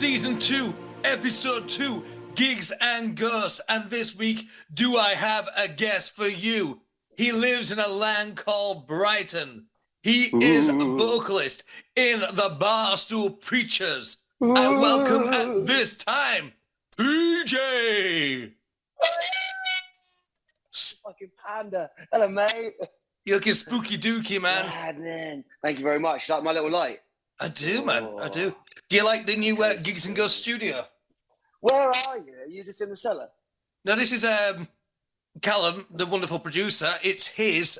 Season 2, Episode 2, Gigs and Ghosts. And this week, do I have a guest for you? He lives in a land called Brighton. He is a vocalist in the Barstool Preachers. I welcome at this time, T.J. Fucking panda. Hello, mate. You're looking spooky dooky, man. Man. Thank you very much. Like my little light? I do, man. I do. Do you like the new Gigs and Ghosts studio? Where are you? Are you just in the cellar? No, this is Callum, the wonderful producer. It's his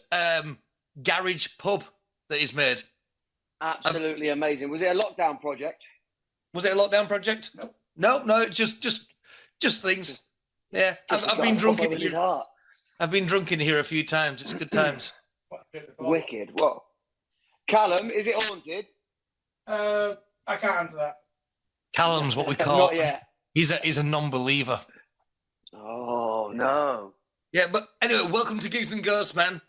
garage pub that he's made. Absolutely amazing. Was it a lockdown project? Was it a lockdown project? No, just things. Yeah, I've been drunk in here. I've been drunk in here a few times. It's good times. Wicked. Well, Callum, is it haunted? I can't answer that. Callum's what we call. Not yet. He's a non-believer. Oh no. Yeah, but anyway, welcome to Gigs and Ghosts, man.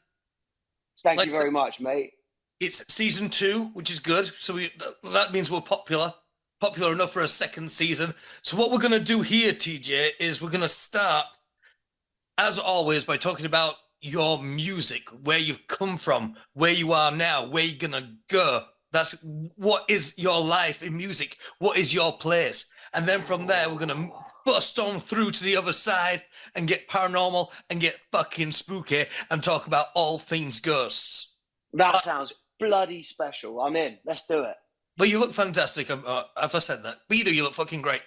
Thank you very much, mate. It's season 2, which is good. So that means we're popular enough for a second season. So what we're going to do here, TJ, is we're going to start, as always, by talking about your music, where you've come from, where you are now, where you're going to go. That's what is your life in music? What is your place? And then from there, we're going to bust on through to the other side and get paranormal and get fucking spooky and talk about all things ghosts. That sounds bloody special. I'm in. Let's do it. But you look fantastic. Have I said that? But you look fucking great.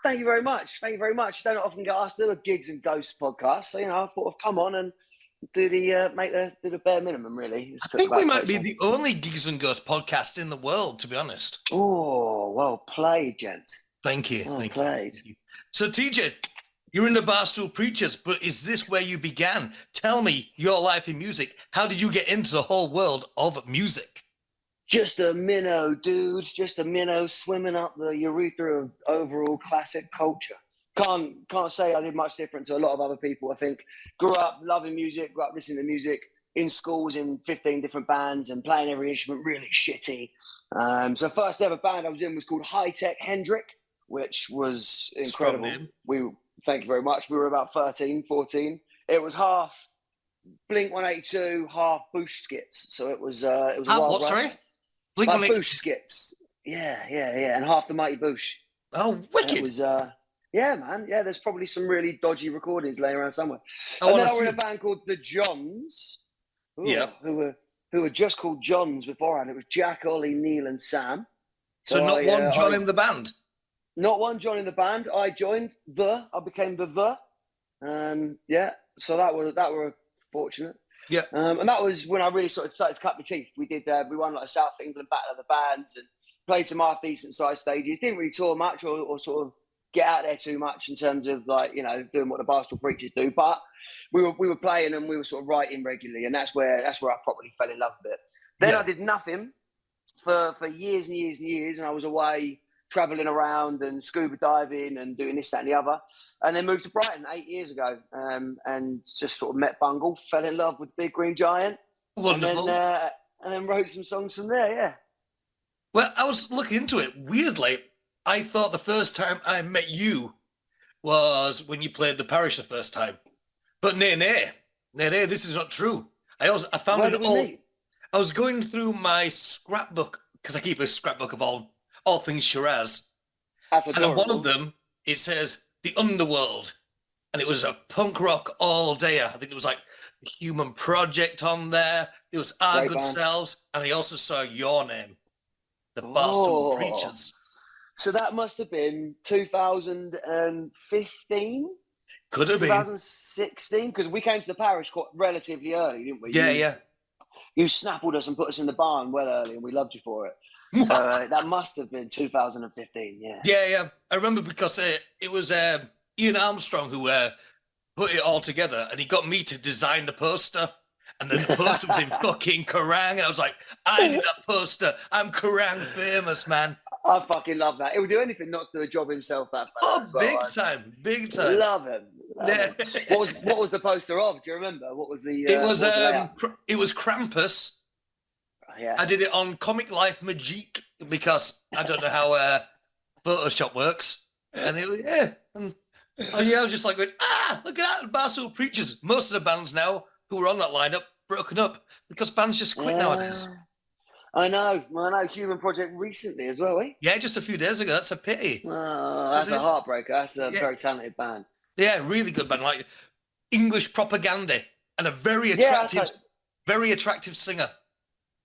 Thank you very much. Thank you very much. Don't often get asked to do a Gigs and Ghosts podcast. So, I thought I'd come on and do the bare minimum, really. I think we might be the only Gigs and Ghosts podcast in the world, to be honest. Oh, well played, gents. Thank you. Well played. So, TJ, you're in the Barstool Preachers, but is this where you began? Tell me your life in music. How did you get into the whole world of music? Just a minnow, dude. Just a minnow swimming up the urethra of overall classic culture. Can't say I did much different to a lot of other people. I think grew up loving music, grew up listening to music in schools in 15 different bands and playing every instrument really shitty. So first ever band I was in was called High Tech Hendrick, which was incredible. Thank you very much. We were about 13, 14. It was half Blink 182, half Bush Skits. So it was half what? Sorry, Blink like Bush Skits. Yeah, and half the Mighty Bush. Oh, wicked! It was yeah, man. Yeah, there's probably some really dodgy recordings laying around somewhere. And then I was in a band called the Johns. Who were just called Johns beforehand. It was Jack, Ollie, Neil, and Sam. So not one John in the band. Not one John in the band. I joined I became the. So that were fortunate. Yeah. And that was when I really sort of started to cut my teeth. We won like a South England Battle of the Bands and played some half decent sized stages. Didn't really tour much or sort of get out there too much in terms of doing what the Barstool Preachers do. But we were playing and we were sort of writing regularly, and that's where I properly fell in love with it. Then I did nothing for years and years and years, and I was away traveling around and scuba diving and doing this, that, and the other. And then moved to Brighton 8 years ago, and just sort of met Bungle, fell in love with Big Green Giant. Wonderful. And then wrote some songs from there, yeah. Well, I was looking into it. Weirdly, I thought the first time I met you was when you played the Parish the first time. But nay, this is not true. I found it all. I was going through my scrapbook, because I keep a scrapbook of all things Shiraz. That's adorable. And on one of them, it says The Underworld. And it was a punk rock all-dayer. I think it was like The Human Project on there. It was Our Good Selves. And I also saw your name, The Barstool Preachers. So that must have been 2015? Could have been. 2016? Because we came to the Parish quite relatively early, didn't we? Yeah. You snappled us and put us in the barn well early, and we loved you for it. So that must have been 2015, yeah. Yeah. I remember because it was Ian Armstrong who put it all together, and he got me to design the poster. And then the poster was in fucking Kerrang, and I was like, I did that poster. I'm Kerrang famous, man. I fucking love that. He would do anything not to do a job himself. That big time. Love him. What was the poster of? Do you remember? What was the? It was Krampus. Yeah. I did it on Comic Life Magique because I don't know how Photoshop works. And it was, yeah. And yeah, I was just like, going, look at that, Barstool Preachers. Most of the bands now who were on that lineup broken up because bands just quit nowadays. I know. Human Project recently as well, eh? Yeah, just a few days ago. That's a pity. That's a heartbreaker. That's a very talented band. Yeah, really good band. Like English propaganda and a very attractive singer,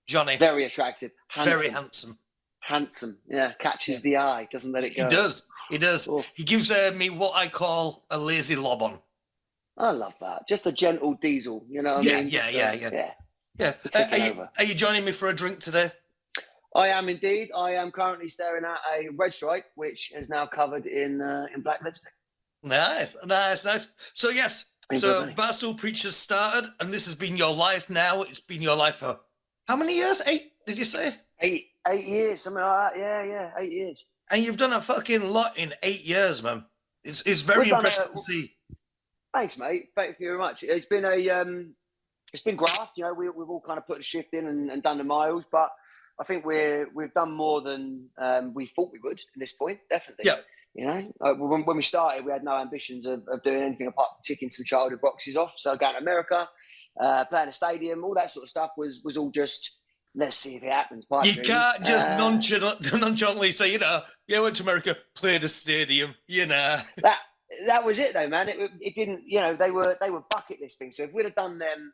Johnny. Very attractive. Handsome. Very handsome. Handsome. Yeah, catches the eye. Doesn't let it go. He does. Oh. He gives me what I call a lazy lob on. I love that. Just a gentle diesel. You know what I mean? Yeah. Are you joining me for a drink today? I am indeed. I am currently staring at a red stripe, which is now covered in black lipstick. Nice. So yes, Barstool Preachers started, and this has been your life now. It's been your life for how many years? 8? Did you say? 8 years, something like that. Yeah, 8 years. And you've done a fucking lot in 8 years, man. It's very impressive to see. Thanks, mate. Thank you very much. It's been graft. You know, we've all kind of put a shift in and done the miles, but I think we've done more than we thought we would at this point. Definitely. Yeah. You know, when we started, we had no ambitions of doing anything apart from ticking some childhood boxes off. So going to America, playing a stadium, all that sort of stuff was all just, let's see if it happens. You can't just nonchalantly say, I went to America, played a stadium, That was it though, man. It didn't, they were bucket list things. So if we'd have done them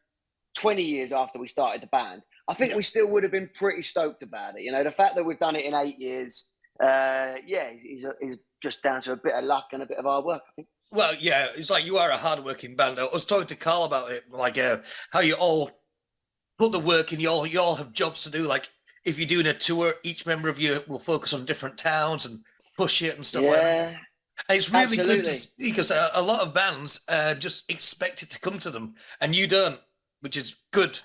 20 years after we started the band, I think we still would have been pretty stoked about it. The fact that we've done it in 8 years, is just down to a bit of luck and a bit of hard work, I think. Well, yeah, it's like you are a hard-working band. I was talking to Carl about it, like how you all put the work in. You all have jobs to do. Like if you're doing a tour, each member of you will focus on different towns and push it and stuff like that. And it's really good to see because a lot of bands just expect it to come to them, and you don't, which is good.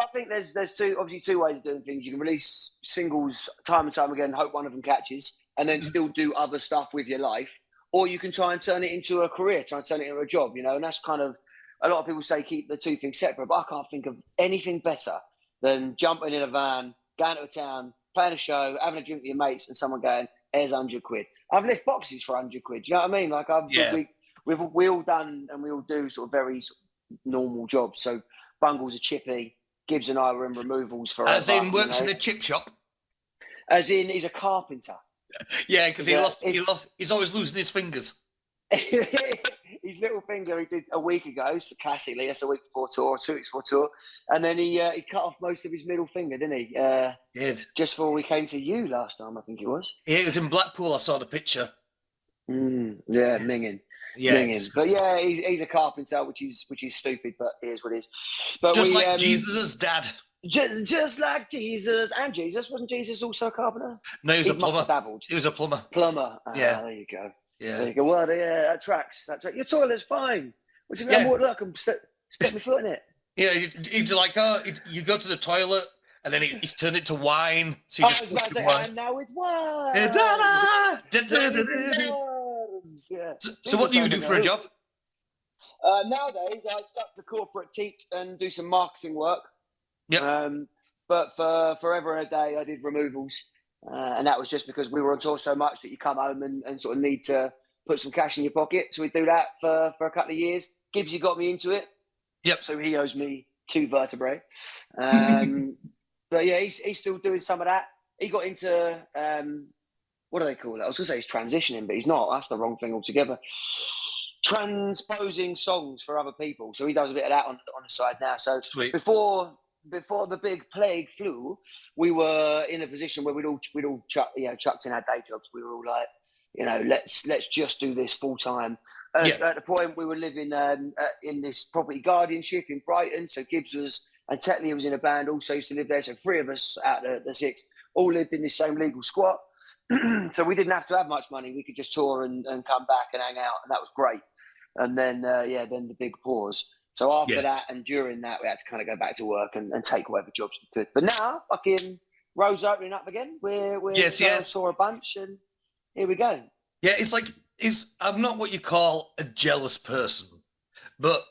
I think there's two ways of doing things. You can release singles time and time again, hope one of them catches, and then still do other stuff with your life. Or you can try and turn it into a career, try and turn it into a job, and that's kind of, a lot of people say keep the two things separate, but I can't think of anything better than jumping in a van, going to a town, playing a show, having a drink with your mates, and someone going, here's 100 quid. I've left boxes for 100 quid. You know what I mean? Like we all done and we all do sort of very sort of normal jobs. So Bungle's a chippy. Gibbs and I were in removals for. As in works in a chip shop. As in he's a carpenter. Yeah, because he's always losing his fingers. His little finger he did a week ago. So classically, that's a week before tour, or 2 weeks before tour, and then he cut off most of his middle finger, didn't he? Did just before we came to you last time, I think it was. Yeah, it was in Blackpool. I saw the picture. Yeah, minging. Yeah, minging. But yeah, he's a carpenter, which is stupid, but it is what it is. But just like Jesus' dad. Just like Jesus and Jesus. Wasn't Jesus also a carpenter? No, he was a plumber. Dabbled. He was a plumber. Yeah. There you go. Yeah. There you go. Well, that tracks. Your toilet's fine. What do you mean? Look, I'm step my foot in it. Yeah, he's like, you go to the toilet, and then he's turned it to wine. So you just was about to say, and now it's wine. So what do you do for a job? Nowadays, I suck the corporate teat and do some marketing work. Yeah. But for forever and a day, I did removals. And that was just because we were on tour so much that you come home and sort of need to put some cash in your pocket. So we do that for a couple of years. Gibbsy got me into it. Yep. So he owes me 2 vertebrae. But yeah, he's still doing some of that. He got into, what do they call it? I was going to say he's transitioning, but he's not. That's the wrong thing altogether. Transposing songs for other people. So he does a bit of that on the side now. So Sweet. Before the big plague flew, we were in a position where we'd all chucked in our day jobs. We were all like, let's just do this full time. At the point we were living in this property guardianship in Brighton. So Gibbs and Tetley was in a band, also used to live there. So 3 of us out of the 6 all lived in this same legal squat. So we didn't have to have much money. We could just tour and come back and hang out, and that was great. And then then the big pause. So after that and during that, we had to kind of go back to work and take whatever jobs we could. But now, fucking roads opening up again. We're tour a bunch, and here we go. Yeah, I'm not what you call a jealous person, but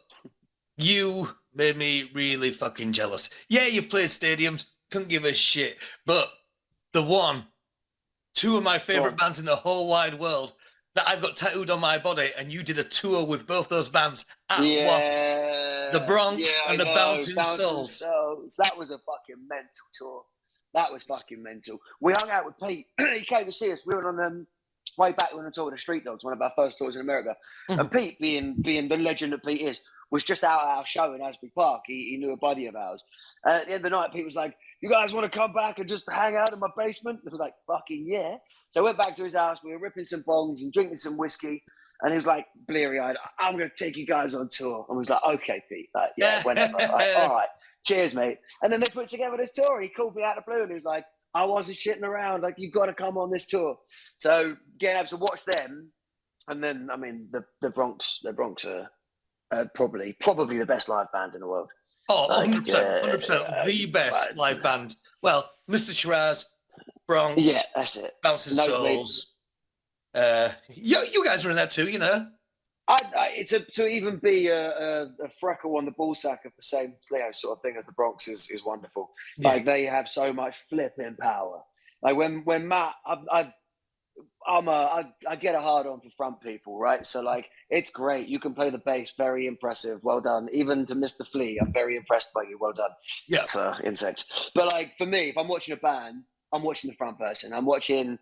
you made me really fucking jealous. Yeah, you've played stadiums, couldn't give a shit, but the one two of my favorite bands in the whole wide world that I've got tattooed on my body, and you did a tour with both those bands at once. The Bronx and the Bouncing Souls. That was a fucking mental tour. That was fucking mental. We hung out with Pete. He came to see us. We were on way back when we toured with the Street Dogs, one of our first tours in America. And Pete, being the legend that Pete is, was just out at our show in Asbury Park. He knew a buddy of ours. At the end of the night, Pete was like, "You guys want to come back and just hang out in my basement?" And we were like, "Fucking yeah." So I went back to his house. We were ripping some bongs and drinking some whiskey. And he was like, bleary-eyed, "I'm going to take you guys on tour." And we was like, "Okay, Pete. Like, yeah, whenever." Like, all right. Cheers, mate. And then they put together this tour. He called me out of the blue and he was like, "I wasn't shitting around. Like, you got to come on this tour." So getting able to watch them. And then, I mean, the Bronx are probably the best live band in the world. Oh, 100%, 100%. The best live band. Well, Mr. Shiraz, Bronx. Yeah, that's it. Bouncing Souls. You guys are in that too, you know. To even be a freckle on the ball sack of the same sort of thing as the Bronx is wonderful. Yeah. Like, they have so much flipping power. Like when Matt, I get a hard on for front people, right? So like, it's great. You can play the bass, very impressive, well done. Even to Mr. Flea, I'm very impressed by you, well done. Yeah, it's insect. But like, for me, if I'm watching a band, I'm watching the front person. I'm watching,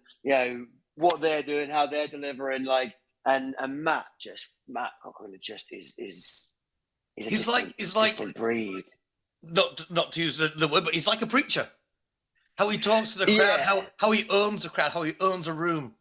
what they're doing, how they're delivering, like, and Matt Cochran just is he's like different breed. Not to use the word, but he's like a preacher. How he talks to the crowd, how he owns the crowd, how he owns a room.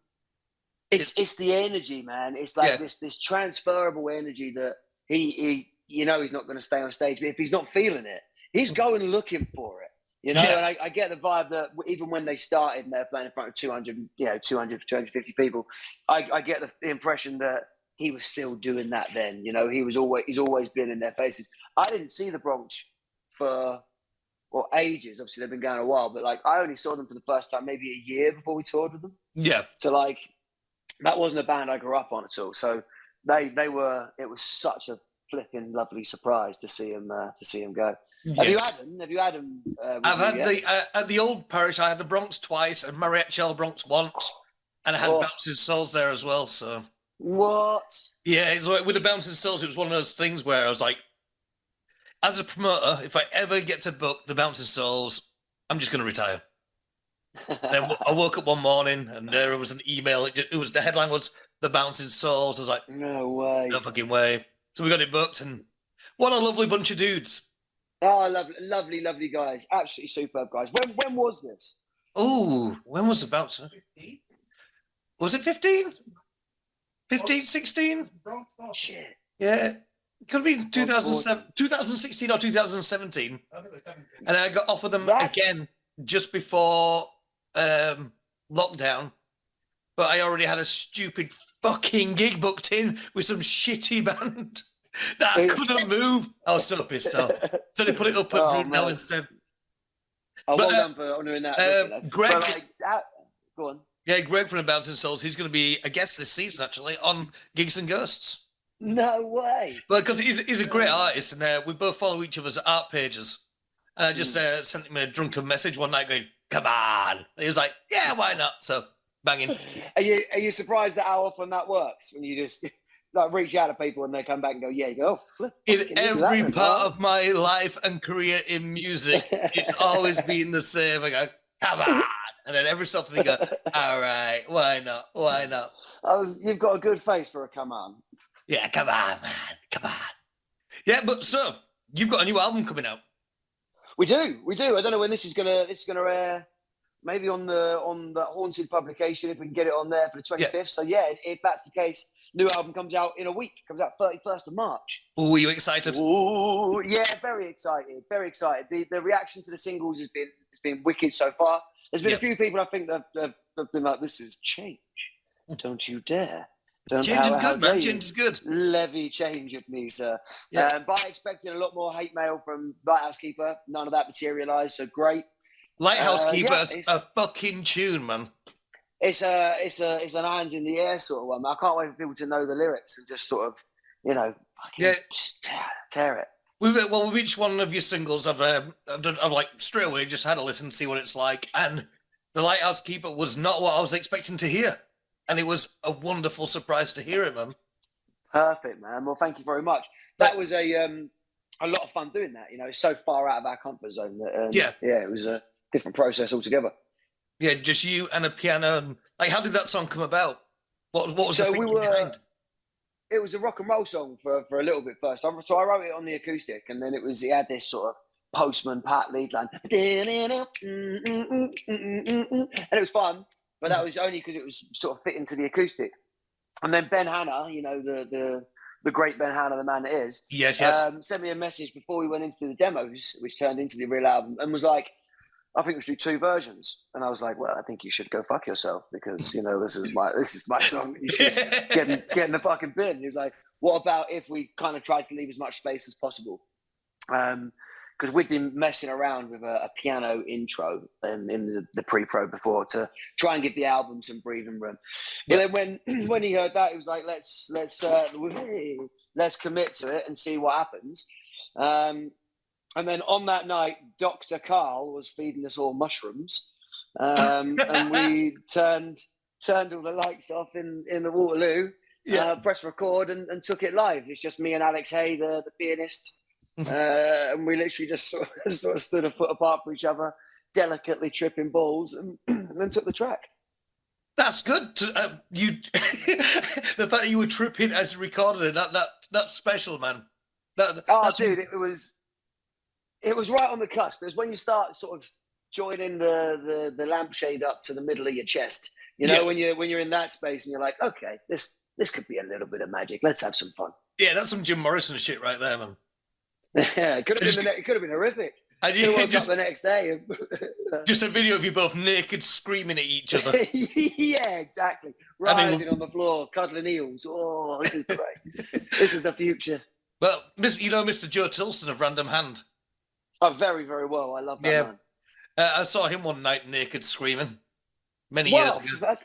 It's the energy, man. It's like this transferable energy that he he's not going to stay on stage, but if he's not feeling it, he's going looking for it. And I get the vibe that even when they started and they were playing in front of 200, 250 people, I get the impression that he was still doing that then. He's always been in their faces. I didn't see the Bronx for ages. Obviously, they've been going a while, but like, I only saw them for the first time maybe a year before we toured with them. Yeah. So like, that wasn't a band I grew up on at all. So they were. It was such a flipping lovely surprise to see him go. Yeah. Have you had them? I've had at the old parish. I had the Bronx twice and Mariachi Bronx once, and I had Bouncing Souls there as well. So what? Yeah, it's like with the Bouncing Souls, it was one of those things where I was like, as a promoter, if I ever get to book the Bouncing Souls, I'm just going to retire. Then I woke up one morning and there was an email. It was the headline was the Bouncing Souls. I was like, no way, no fucking way. So we got it booked, and what a lovely bunch of dudes. Oh, lovely guys. Absolutely superb guys. When was this? Oh, when was the Bouncer? Was it 15? 15, 16? Shit. Yeah. It could be 2016 or 2017. I think it was 17. And I got offered them again just before lockdown. But I already had a stupid fucking gig booked in with some shitty band that I couldn't move. I was so pissed off. So they put it up at Brunel instead. Oh, well done for honouring that. Greg, go on. Yeah, Greg from the Bouncing Souls. He's going to be a guest this season, actually, on Gigs and Ghosts. No way. But because he's a great artist, and we both follow each other's art pages. And I just sent him a drunken message one night going, "Come on." And he was like, "Yeah, why not?" So banging. Are you surprised at how often that works when you just like reach out to people and they come back and go, "Yeah," you go, "Oh, flip." In every part of my life and career in music, it's always been the same. I go, "Come on." And then every so often they go, "All right, why not? Why not?" You've got a good face for a come on. Yeah, come on, man. Come on. Yeah, but so you've got a new album coming out. We do. I don't know when this is gonna air. Maybe on the Haunted publication, if we can get it on there for the 25th. Yeah. So yeah, if that's the case, new album comes out in a week. Comes out 31st of March. Oh, are you excited? Oh, yeah, very excited. Very excited. The reaction to the singles has been wicked so far. There's been a few people I think that have been like, "This is change. Don't you dare." Change is good, man. Change is good. Levy change at me, sir. Yeah. But I expected a lot more hate mail from Lighthouse Keeper. None of that materialised, so great. Lighthouse Keeper's a fucking tune, man. It's an hands in the air sort of one. I can't wait for people to know the lyrics and just sort of, just tear it. With each one of your singles, I've like straight away just had a listen, see what it's like, and The Lighthouse Keeper was not what I was expecting to hear. And it was a wonderful surprise to hear it, man. Perfect, man. Well, thank you very much. That was a lot of fun doing that. You know, it's so far out of our comfort zone that yeah, it was a different process altogether. Yeah, just you and a piano. And like, how did that song come about? What was the thinking behind? It was a rock and roll song for a little bit first. So I wrote it on the acoustic, and then it had this sort of Postman Pat lead line, and it was fun. But that was only because it was sort of fit into the acoustic. And then Ben Hanna, you know, the great Ben Hanna, the man that is, yes, sent me a message before we went into the demos, which turned into the real album, and was like, I think we should do 2 versions. And I was like, well, I think you should go fuck yourself, because, you know, this is my song. You should get in the fucking bin. He was like, what about if we kind of tried to leave as much space as possible? Because we'd been messing around with a piano intro in the pre-pro before to try and give the album some breathing room. But then when he heard that, he was like, let's commit to it and see what happens. And then on that night, Dr. Carl was feeding us all mushrooms, and we turned all the lights off in the Waterloo, pressed record, and took it live. It's just me and Alex Hay, the pianist. And we literally just sort of stood a foot apart from each other, delicately tripping balls, and then took the track. That's good. The fact that you were tripping as you recorded it, that's special, man. Dude, it was right on the cusp. It was when you start sort of joining the lampshade up to the middle of your chest. You know, when you're in that space and you're like, okay, this could be a little bit of magic. Let's have some fun. Yeah, that's some Jim Morrison shit right there, man. Yeah, it could have been horrific. I woke up the next day. Just a video of you both naked screaming at each other. Yeah, exactly. Writhing on the floor, cuddling eels. Oh, this is great. This is the future. Well, you know Mr. Joe Tilston of Random Hand? Oh, very, very well. I love that man. I saw him one night naked screaming many years ago.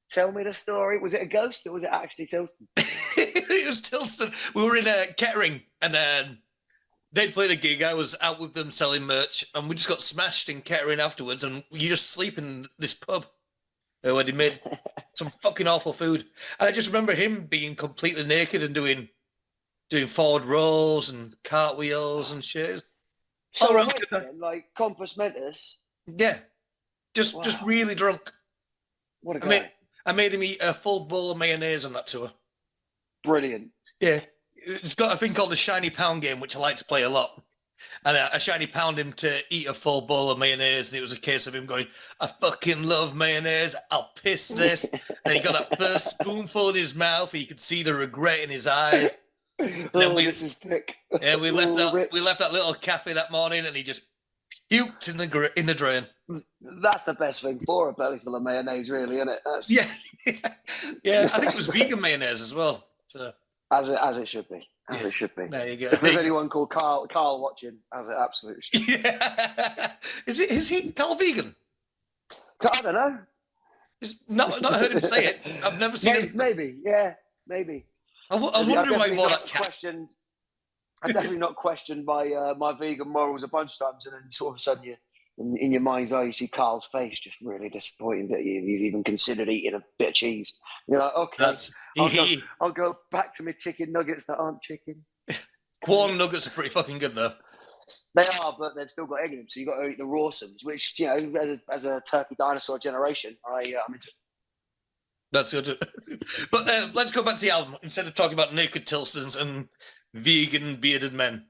Tell me the story. Was it a ghost or was it actually Tilston? It was Tilston. We were in Kettering, and they'd played a gig. I was out with them selling merch, and we just got smashed in Kettering afterwards, and you just sleep in this pub where they made some fucking awful food. And I just remember him being completely naked and doing forward rolls and cartwheels and shit. So like Compos Mentis. Yeah. Just really drunk. What a guy. I made him eat a full bowl of mayonnaise on that tour. Brilliant. Yeah. It's got a thing called the Shiny Pound game, which I like to play a lot. And I Shiny Pound him to eat a full bowl of mayonnaise, and it was a case of him going, I fucking love mayonnaise, I'll piss this. And he got that first spoonful in his mouth, he could see the regret in his eyes. This is thick. Yeah, we left that little cafe that morning, and he just puked in the drain. That's the best thing for a belly full of mayonnaise, really, isn't it? Yeah. I think it was vegan mayonnaise as well. So as it should be. As it should be. There you go. If there's anyone called Carl watching, as it absolutely should be. Yeah. Is he Carl vegan? I don't know. Not heard him say it. I've never seen him. Maybe. I was wondering why he wore that cap. I've definitely not questioned my vegan morals a bunch of times, and then sort of suddenly in your mind's eye you see Carl's face, just really disappointed that you've even considered eating a bit of cheese. You're like, okay, I'll go back to my chicken nuggets that aren't chicken. Corn nuggets are pretty fucking good though. They are, but they've still got egg in them, so you got to eat the rawsomes, which, you know, as a turkey dinosaur generation, I'm into. That's good. But let's go back to the album instead of talking about naked Tilstons and vegan bearded men.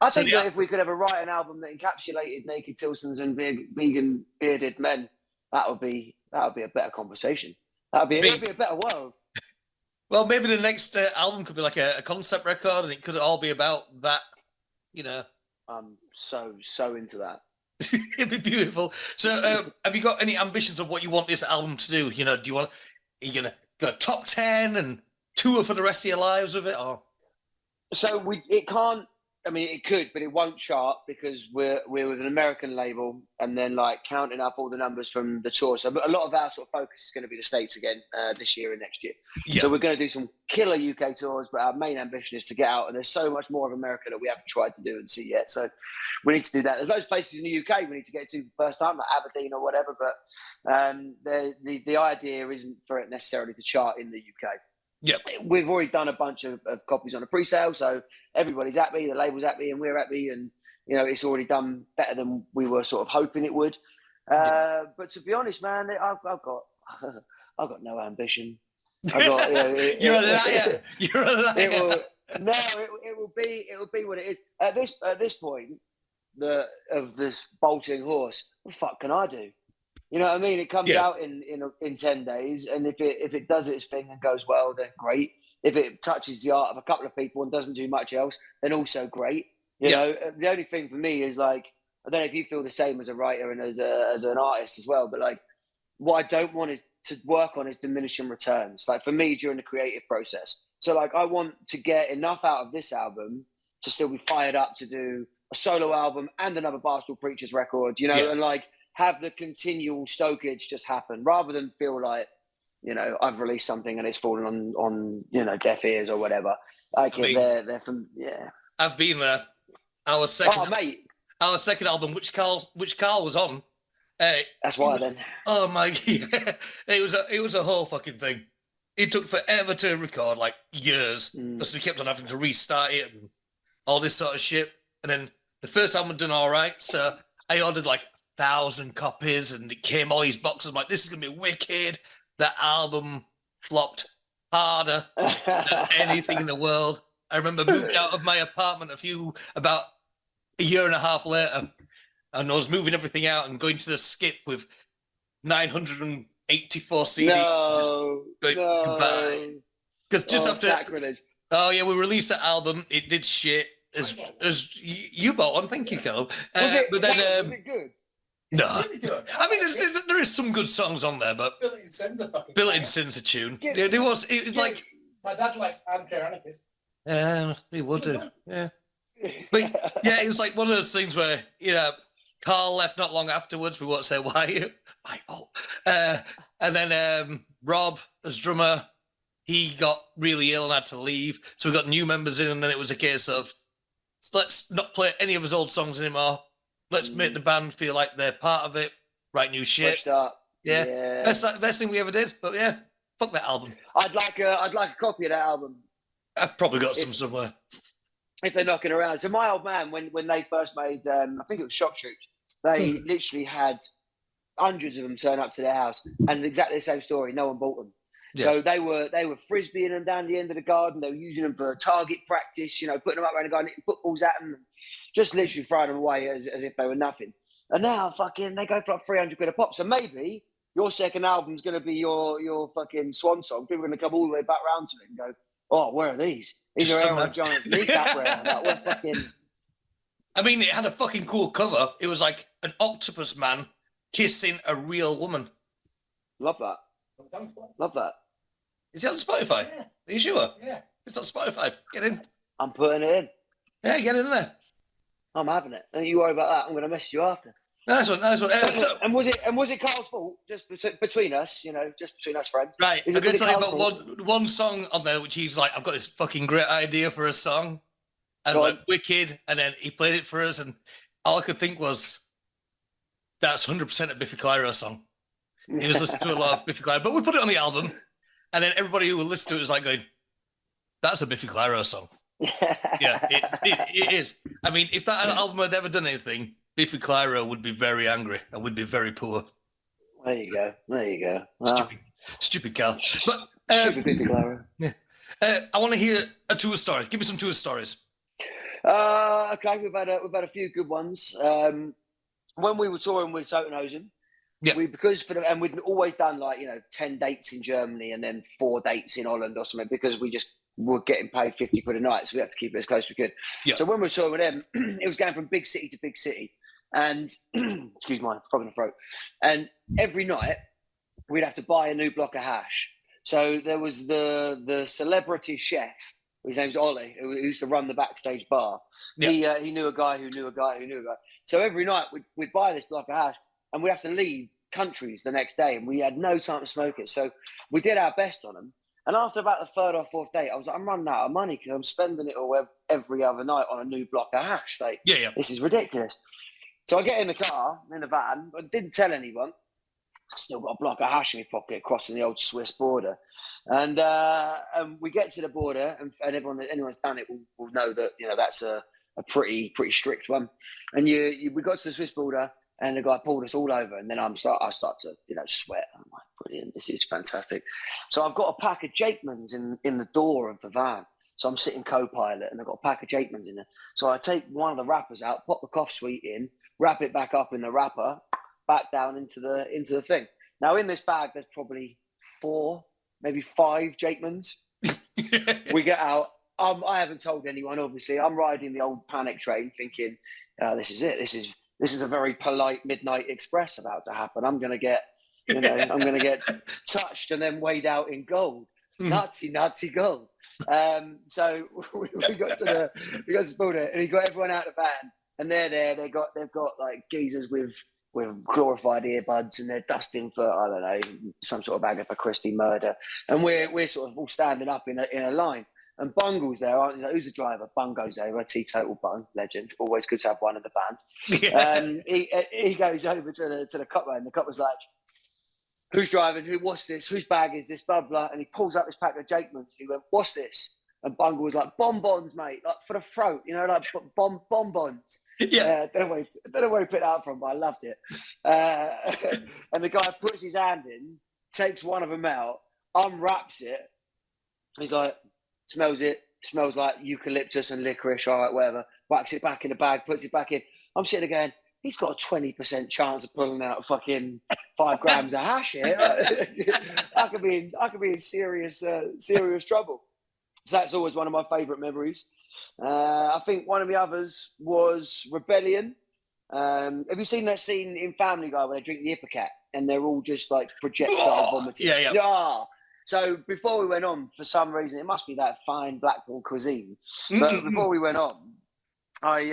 I think that if we could ever write an album that encapsulated naked Tilstons and vegan bearded men, that would be a better conversation. It'd be a better world. Well, maybe the next album could be like a concept record, and it could all be about that. You know, I'm so into that. It'd be beautiful. So, have you got any ambitions of what you want this album to do? You know, are you gonna go top 10 and tour for the rest of your lives with it, or? So it can't I mean, it could, but it won't chart because we're with an American label, and then like counting up all the numbers from the tour. So a lot of our sort of focus is going to be the States again this year and next year. Yeah. So we're going to do some killer UK tours, but our main ambition is to get out. And there's so much more of America that we haven't tried to do and see yet. So we need to do that. There's loads of places in the UK we need to get to the first time, like Aberdeen or whatever. But the idea isn't for it necessarily to chart in the UK. Yeah, we've already done a bunch of copies on a pre-sale, so everybody's happy, the label's happy, and we're happy, and it's already done better than we were sort of hoping it would. But to be honest, man, I've got no ambition. You're a liar. You're a liar. It will be what it is at this point. Of this bolting horse, what the fuck can I do? You know what I mean? It comes out in 10 days, and if it does its thing and goes well, then great. If it touches the art of a couple of people and doesn't do much else, then also great. You know, the only thing for me is like, I don't know if you feel the same as a writer and as an artist as well, but like, what I don't want is to work on is diminishing returns. Like for me, during the creative process, so like I want to get enough out of this album to still be fired up to do a solo album and another Barstool Preachers record. And like, have the continual stokage just happen rather than feel like, I've released something and it's fallen on deaf ears or whatever. Like they're from, I've been there. Our second, mate. Our second album, which Carl was on. That's why then. Oh my, it was a whole fucking thing. It took forever to record, like years, because we kept on having to restart it and all this sort of shit. And then the first album had done all right, so I ordered like 1,000 copies, and it came all these boxes. I'm like, this is gonna be wicked. That album flopped harder than anything in the world. I remember moving out of my apartment about a year and a half later, and I was moving everything out and going to the skip with 984 CDs. No. Because just after sacrilege. Oh yeah, we released that album. It did shit. As you bought one, thank you, Carl. Was it good? No, I mean there is some good songs on there, but Built in Sin's a tune. It was like my dad likes Armchair Anarchist. He would do. Yeah, but it was like one of those things where Carl left not long afterwards. We won't say why. My fault. And then Rob, as drummer, he got really ill and had to leave. So we got new members in, and then it was a case of let's not play any of his old songs anymore. Let's make the band feel like they're part of it. Write new shit. Fresh start. Yeah. Best thing we ever did. But yeah, fuck that album. I'd like a copy of that album. I've probably got some somewhere. If they're knocking around. So my old man, when they first made, I think it was Shock Troops, they literally had hundreds of them turn up to their house, and exactly the same story. No one bought them. Yeah. So they were frisbeeing them down the end of the garden. They were using them for target practice. Putting them up around the garden, hitting footballs at them, just literally throwing them away as if they were nothing. And now, fucking, they go for like 300 quid a pop. So maybe your second album's going to be your fucking swan song. People are going to come all the way back round to it and go, "Oh, where are these? These are Aero Giants kneecap rare." Like, what fucking? I mean, it had a fucking cool cover. It was like an octopus man kissing a real woman. Love that. Love that. Is it on Spotify? Yeah. Are you sure? Yeah. It's on Spotify. Get in. I'm putting it in. Yeah, get in there. I'm having it. Don't you worry about that. I'm going to message you after. Nice one. And was it Carl's fault? Just between us, just between us friends. Right. I'm going to tell you about one song on there, which he's like, I've got this fucking great idea for a song. I was like, wicked. And then he played it for us, and all I could think was, that's 100% a Biffy Clyro song. He was listening to a lot of Biffy Clyro, but we put it on the album, and then everybody who would listen to it was like going, that's a Biffy Clyro song. Yeah, it is. I mean, if that album had ever done anything, Biffy Clyro would be very angry and would be very poor. There you go. Wow. Stupid Carl. But, stupid Biffy Clyro. Yeah. I want to hear a tour story. Give me some tour stories. Okay, we've had a few good ones. When we were touring with Totenhausen, and we'd always done 10 dates in Germany and then 4 dates in Holland or something, because we just were getting paid 50 quid a night, so we had to keep it as close as we could. Yeah. So when we were touring with them, it was going from big city to big city, and excuse my frog in the throat. And every night we'd have to buy a new block of hash. So there was the celebrity chef His name's Ollie, who used to run the backstage bar. Yeah. He knew a guy who knew a guy who knew a guy. So every night we'd buy this block of hash, and we'd have to leave countries the next day, and we had no time to smoke it. So we did our best on them. And after about the third or fourth day, I was like, I'm running out of money because I'm spending it all every other night on a new block of hash. Like, Yeah. this is ridiculous. So I get in the car, in the van, but didn't tell anyone. I still got a block of hash in my pocket crossing the old Swiss border. And we get to the border, and anyone's done it will know that, you know, that's a pretty strict one. And we got to the Swiss border, and the guy pulled us all over, and then I start to, you know, sweat. I'm like, brilliant, this is fantastic. So I've got a pack of Jakemans in the door of the van. So I'm sitting co-pilot, and I've got a pack of Jakemans in there. So I take one of the wrappers out, pop the cough sweet in, wrap it back up in the wrapper, back down into the thing. Now in this bag, there's probably 4, maybe 5 Jakemans. We get out. I haven't told anyone, obviously. I'm riding the old panic train thinking, this is it. This is a very polite midnight express about to happen. I'm going to get, you know, I'm going to get touched and then weighed out in gold. Nazi gold. So we got to the border, and he got everyone out of the van, and they're there. They've got like geezers with glorified earbuds, and they're dusting for, I don't know, some sort of Agatha Christie murder, and we're sort of all standing up in a line. And Bungle's there. He's like, who's the driver? Bung goes over. Teetotal Bung, legend. Always good to have one in the band. Yeah. He goes over to the copper, and the copper's like, who's driving? What's this? Whose bag is this? Blah, blah. And he pulls up his pack of Jakemans. He went, what's this? And Bungle was like, bonbons, mate, like for the throat, you know, like bonbons. Yeah. Don't know where he picked that up from, but I loved it. And the guy puts his hand in, takes one of them out, unwraps it. He's like, smells like eucalyptus and licorice, all right, whatever. Whacks it back in the bag, puts it back in. I'm sitting there going, he's got a 20% chance of pulling out fucking 5 grams of hash here. I could be in serious trouble. So that's always one of my favourite memories. I think one of the others was Rebellion. Have you seen that scene in Family Guy where they drink the Ipecac and they're all just like projectile vomiting? Yeah. So before we went on, for some reason, it must be that fine Blackpool cuisine. But before we went on, I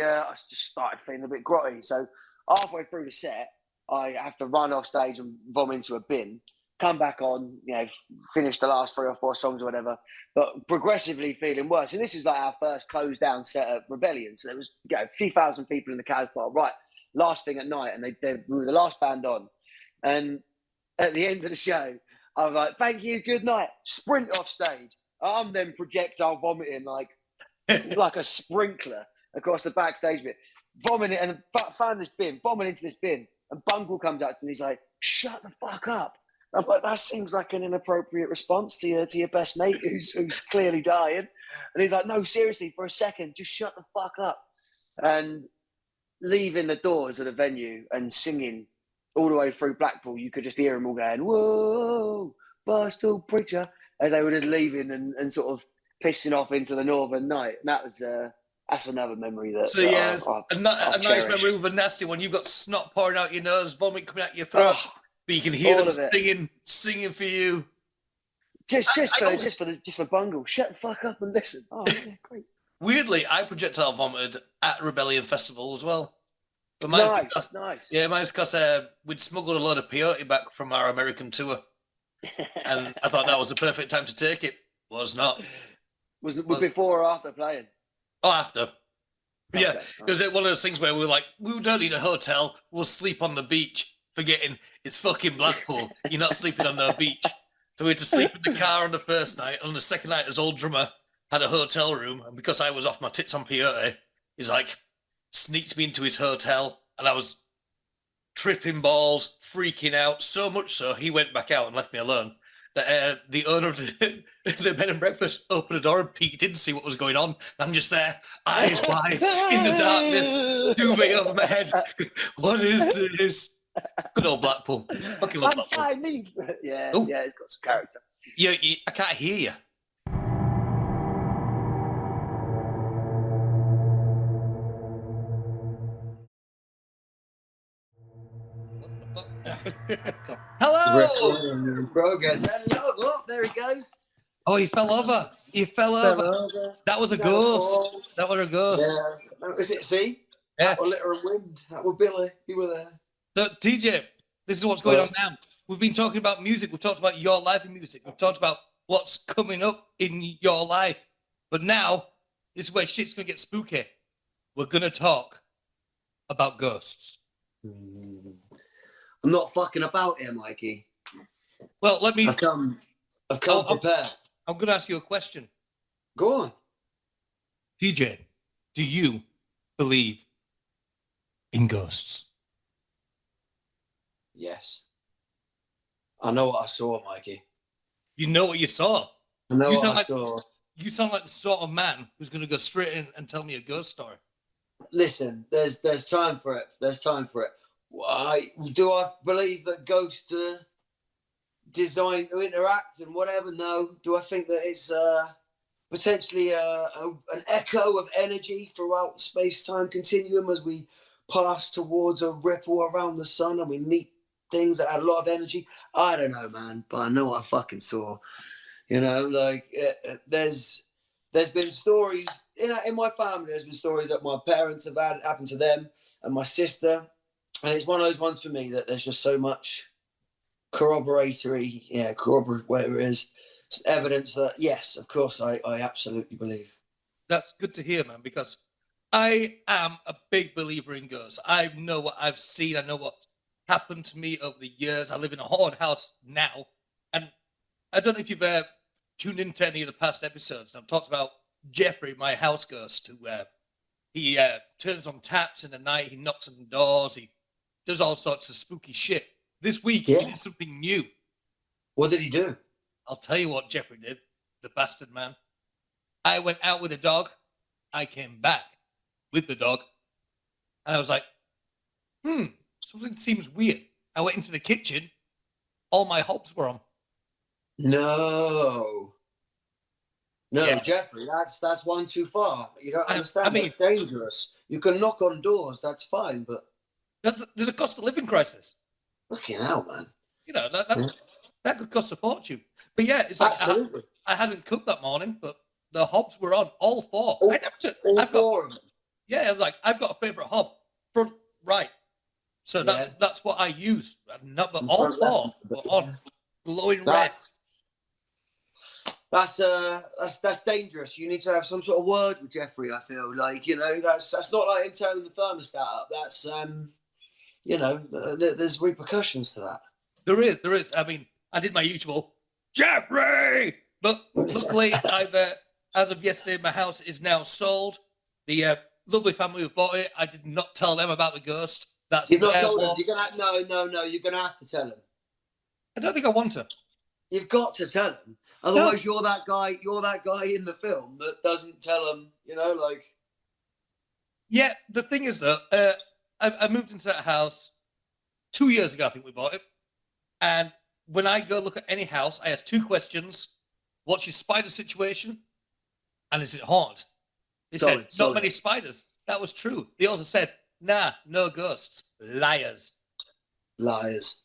just started feeling a bit grotty. So halfway through the set, I have to run off stage and vomit into a bin. Come back on, you know, finish the last 3 or 4 songs or whatever, but progressively feeling worse. And this is like our first closed down set at Rebellion. So there was, you know, a few thousand people in the Casbah. Right, last thing at night, and we were the last band on. And at the end of the show, I was like, thank you, good night. Sprint off stage. I'm then projectile vomiting like a sprinkler across the backstage bit. Vomiting and found this bin, vomiting into this bin. And Bungle comes up to me and he's like, shut the fuck up. I'm like, that seems like an inappropriate response to your best mate who's clearly dying. And he's like, no, seriously, for a second, just shut the fuck up. And leaving the doors of the venue and singing all the way through Blackpool, you could just hear them all going, whoa, Barstool Preacher, as they were just leaving and sort of pissing off into the northern night. And that was that's another memory that. So a nice memory with a nasty one. You've got snot pouring out your nose, vomit coming out your throat. But you can hear them singing for you. Just for Bungle. Shut the fuck up and listen. Oh, yeah, great. Weirdly, I projectile vomited at Rebellion Festival as well. But Nice. Yeah, mine's because we'd smuggled a load of peyote back from our American tour. And I thought that was the perfect time to take it. Was not. Was before or after playing? Oh, after. Okay, Yeah, it was one of those things where we were like, we don't need a hotel. We'll sleep on the beach. Forgetting it's fucking Blackpool. You're not sleeping on no beach. So we had to sleep in the car on the first night. On the second night, his old drummer had a hotel room. And because I was off my tits on peyote, he's like, sneaked me into his hotel. And I was tripping balls, freaking out. So much so, he went back out and left me alone. The owner of the bed and breakfast opened the door and peeked in to see what was going on. I'm just there, eyes wide, in the darkness, duvet over my head. What is this? Good old Blackpool. Fucking love Blackpool. Yeah, it's got some character. Yeah, I can't hear you. Hello. Recording in progress. Hello. Oh, there he goes. Oh, he fell over. He fell Fell over. over. That was a He's had a ghost. fall. That was a ghost. Yeah. Is it? See? Yeah. That were Litter and Wind. That were Billy. You were there. So, TJ, this is what's going on now. We've been talking about music. We've talked about your life in music. We've talked about what's coming up in your life. But now, this is where shit's going to get spooky. We're going to talk about ghosts. I'm not fucking about here, Mikey. Well, let me... I've come prepared. I'm going to ask you a question. Go on. TJ, do you believe in ghosts? Yes. I know what I saw, Mikey. You know what you saw. I know You what sound I like- saw. You sound like the sort of man who's going to go straight in and tell me a ghost story. Listen, there's time for it. There's time for it. Do I believe that ghosts are designed to interact and whatever? No. Do I think that it's potentially an echo of energy throughout the space-time continuum as we pass towards a ripple around the sun and we meet things that had a lot of energy? I don't know, man, but I know what I fucking saw. You know, like there's been stories in my family. There's been stories that my parents have had happen to them and my sister, and it's one of those ones for me that there's just so much corroborate whatever it is, evidence that yes, of course, I absolutely believe. That's good to hear, man, because I am a big believer in ghosts. I know what I've seen. I know what happened to me over the years. I live in a haunted house now, and I don't know if you've tuned into any of the past episodes. I've talked about Jeffrey, my house ghost, who he turns on taps in the night. He knocks on the doors. He does all sorts of spooky shit. This week, he did something new. What did he do? I'll tell you what Jeffrey did, the bastard man. I went out with a dog. I came back with the dog. And I was like, something seems weird. I went into the kitchen. All my hobs were on. No, Yeah. Jeffrey, that's one too far. You don't understand. I mean, it's dangerous. You can knock on doors, that's fine, but there's a cost of living crisis. fucking hell, man. You know, that could cost a fortune. But yeah, it's like Absolutely. I hadn't cooked that morning, but the hobs were on, all four. All four of them. Yeah, I was like, I've got a favourite hob, front right. So that's what I use. Not but all four were on, glowing red. That's dangerous. You need to have some sort of word with Jeffrey. I feel like, you know, that's not like him turning the thermostat up. That's you know, there's repercussions to that. There is. I mean, I did my usual Jeffrey, but luckily, I've as of yesterday, my house is now sold. The lovely family who bought it, I did not tell them about the ghost. That's You've not told them. You're gonna no. You're gonna have to tell them. I don't think I want to. You've got to tell them. Otherwise, you're that guy. You're that guy in the film that doesn't tell them. You know, like. Yeah, the thing is though, I moved into that house 2 years ago. I think we bought it, and when I go look at any house, I ask two questions: what's your spider situation, and is it haunted? They said not many spiders. That was true. They also said, nah, no ghosts. Liars. Liars.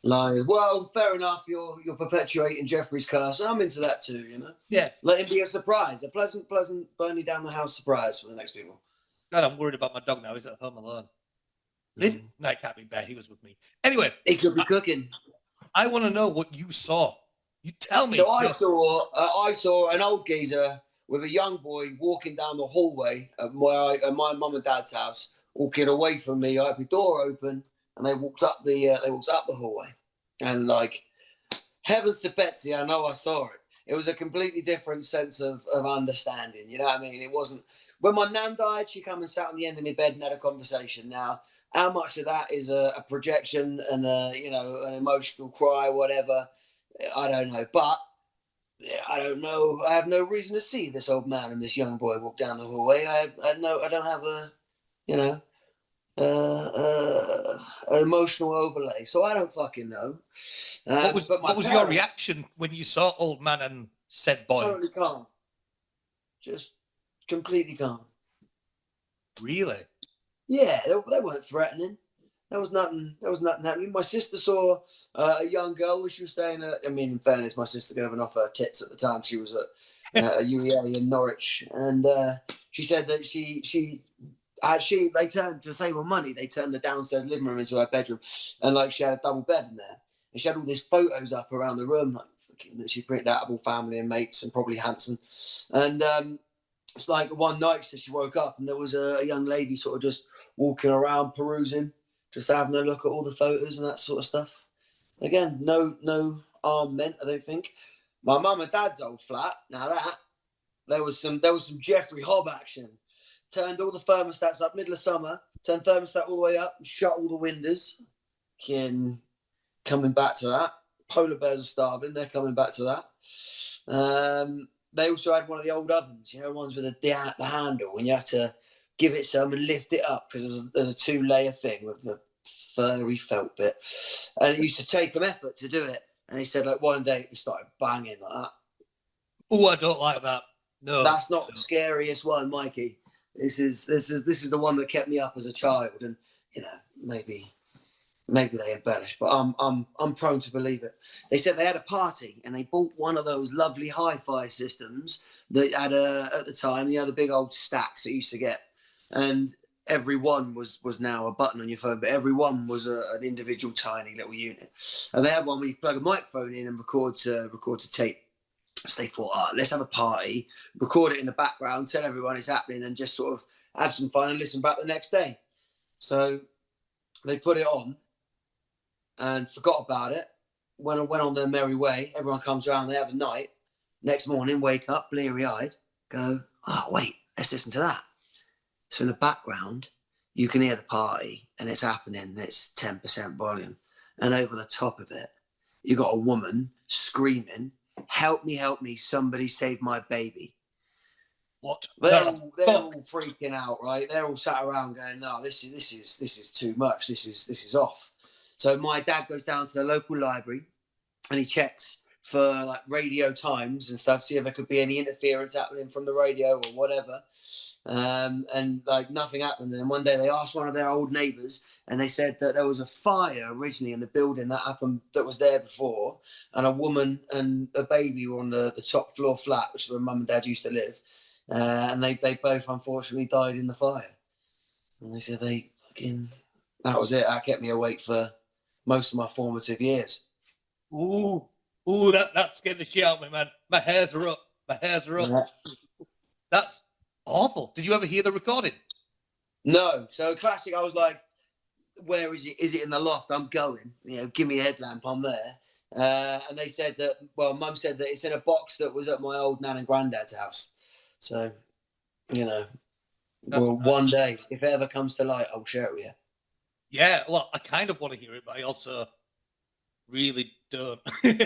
Well, fair enough. You're perpetuating Jeffrey's curse. I'm into that too, you know? Yeah. Let him be a surprise. A pleasant burning down the house surprise for the next people. God, I'm worried about my dog now. He's at home alone. No, it can't be bad. He was with me. Anyway. He could be cooking. I want to know what you saw. You tell me. So I saw an old geezer with a young boy walking down the hallway at my mum and dad's house, walking away from me. I had the door open, and they walked up the hallway, and like heavens to Betsy, I know I saw it. It was a completely different sense of understanding. You know what I mean? It wasn't when my nan died. She came and sat on the end of my bed and had a conversation. Now, how much of that is a projection and an emotional cry, whatever? I don't know, but. I don't know. I have no reason to see this old man and this young boy walk down the hallway. I don't have an emotional overlay, so I don't fucking know. What was your reaction when you saw old man and said boy? Totally calm. Just completely calm. Really? Yeah, they weren't threatening. There was nothing happening. My sister saw a young girl when she was staying at. I mean, in fairness, my sister gave off her tits at the time. She was at a UEA in Norwich, and she said that they turned to save on money. They turned the downstairs living room into her bedroom, and like she had a double bed in there, and she had all these photos up around the room, like that she printed out of all family and mates, and probably Hanson, and it's like one night she woke up and there was a young lady sort of just walking around perusing, just having a look at all the photos and that sort of stuff. Again, no harm meant, I don't think. My mum and dad's old flat. Now that there was some Jeffrey Hobb action. Turned all the thermostats up middle of summer. Turned thermostat all the way up and shut all the windows. Again, coming back to that. Polar bears are starving. They're coming back to that. They also had one of the old ovens, you know, ones with the handle, and you have to give it some and lift it up because there's a 2-layer thing with the furry felt bit, and it used to take them effort to do it. And he said, like, one day it started banging like that. Oh, I don't like that. No, that's not the scariest one, Mikey. This is the one that kept me up as a child, and you know, maybe they embellish, but I'm prone to believe it. They said they had a party and they bought one of those lovely hi-fi systems that had at the time, you know, the big old stacks that you used to get, and every one was now a button on your phone, but every one was an individual tiny little unit. And they had one where you plug a microphone in and record to tape. So they thought, let's have a party, record it in the background, tell everyone it's happening, and just sort of have some fun and listen back the next day. So they put it on and forgot about it. Went on their merry way. Everyone comes around, they have a night. Next morning, wake up, bleary-eyed, go, oh, wait, let's listen to that. So in the background, you can hear the party, and it's happening. It's 10% volume. And over the top of it, you got a woman screaming, help me, somebody save my baby. What? They're all freaking out, right? They're all sat around going, no, this is too much. This is off. So my dad goes down to the local library and he checks for like radio times and stuff, see if there could be any interference happening from the radio or whatever. And like nothing happened. And then one day they asked one of their old neighbours, and they said that there was a fire originally in the building that was there before, and a woman and a baby were on the top floor flat, which is where mum and dad used to live. And they both unfortunately died in the fire. And they said that was it. That kept me awake for most of my formative years. Ooh, that scared the shit out of me, man. My hairs are up. Yeah. That's awful. Did you ever hear the recording? No. So classic, I was like, where is it? Is it in the loft? I'm going. You know, give me a headlamp. I'm there. And they said that, well, mum said that it's in a box that was at my old nan and granddad's house. So, you know, well, one day, if it ever comes to light, I'll share it with you. Yeah, well, I kind of want to hear it, but I also really don't. You'd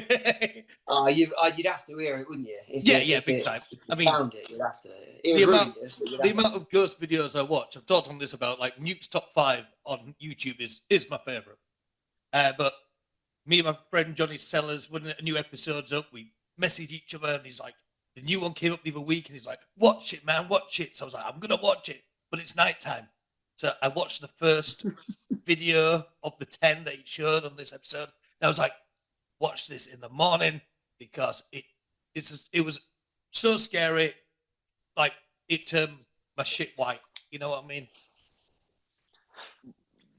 have to hear it, wouldn't you? If big time. I mean, found it, you'd have to. The amount of ghost videos I watch, I've talked on this about, like Nuke's top 5 on YouTube is my favorite. But me and my friend Johnny Sellers, when a new episode's up, we message each other, and he's like, the new one came up the other week, and he's like, watch it, man, watch it. So I was like, I'm gonna watch it, but it's nighttime. So I watched the first video of the 10 that he showed on this episode. And I was like, watch this in the morning, because it was so scary. Like, it turned my shit white. You know what I mean?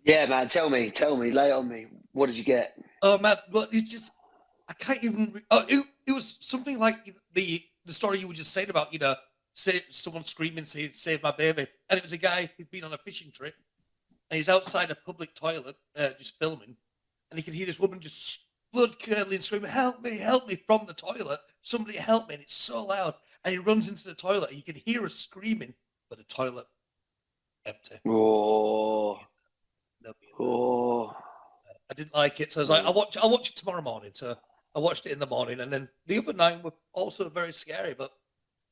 Yeah, man. Tell me, lay it on me. What did you get? Oh, man. Well, it's just, I can't even. Oh, it was something like the story you were just saying about, you know, someone screaming, save my baby. And it was a guy who'd been on a fishing trip, and he's outside a public toilet just filming, and he can hear this woman just blood-curdling screaming, help me, from the toilet. Somebody help me. And it's so loud. And he runs into the toilet, and you can hear her screaming, but the toilet empty. Oh. I didn't like it, so I was like, I'll watch it tomorrow morning. So I watched it in the morning, and then the other 9 were also very scary, but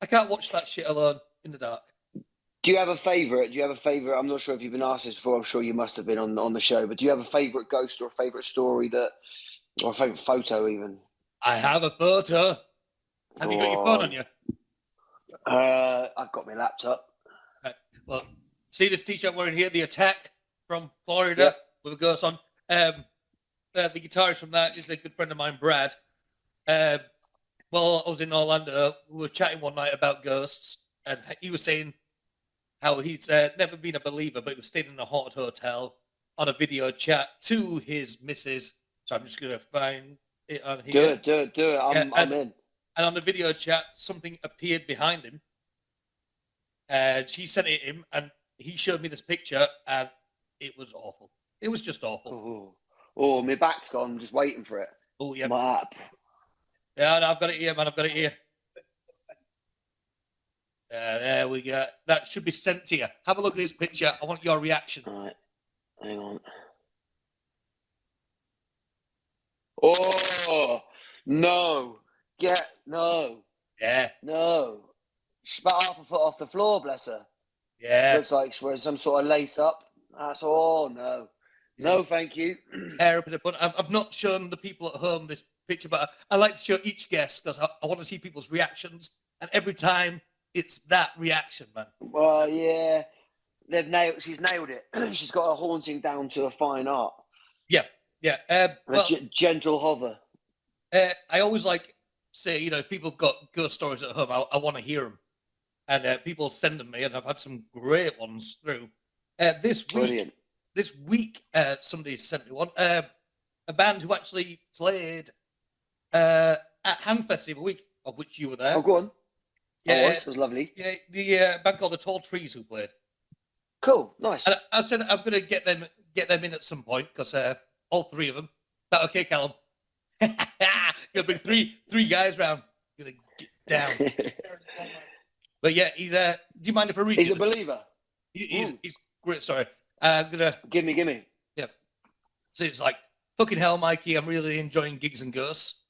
I can't watch that shit alone in the dark. Do you have a favourite? I'm not sure if you've been asked this before. I'm sure you must have been on the show. But do you have a favourite ghost or a favourite story or a favourite photo even? I have a photo. Have you got your phone on you? I've got my laptop. Right. Well, see this T-shirt wearing here, the attack from Florida. with a ghost on. The guitarist from that is a good friend of mine, Brad. While I was in Orlando, we were chatting one night about ghosts, and he was saying how he's never been a believer, but he was staying in a haunted hotel on a video chat to his missus. So I'm just going to find it on here. Do it. I'm in. And on the video chat, something appeared behind him. And she sent it to him, and he showed me this picture, and it was awful. It was just awful. Oh, my back's gone. I'm just waiting for it. Oh, yeah. My app. Yeah, no, I've got it here, man. I've got it here. There we go. That should be sent to you. Have a look at this picture. I want your reaction. All right. Hang on. Oh, no. No. Yeah. No. She's about half a foot off the floor, bless her. Yeah. Looks like she's wearing some sort of lace up. That's all. No. No, thank you. Hair up in the bun. I've not shown the people at home this picture, but I like to show each guest because I want to see people's reactions. And every time it's that reaction, man. Well, yeah. She's nailed it. She's got a haunting down to a fine art. Yeah. Yeah. Well, gentle hover. I always like say, you know, if people have got ghost stories at home, I want to hear them. And people send them me, and I've had some great ones through. Brilliant. This week, somebody sent me one. A band who actually played at Handfest the other week, of which you were there. Oh, go on. Yeah, it was lovely. Yeah, the band called the Tall Trees who played. Cool, nice. And I said I'm going to get them in at some point because all three of them. That okay, Callum? Gonna bring three guys round. Gonna get down. But yeah, he's. Do you mind if I read? He's a believer. He's great story. I'm gonna give me. Yeah. So it's like fucking hell, Mikey. I'm really enjoying gigs and ghosts.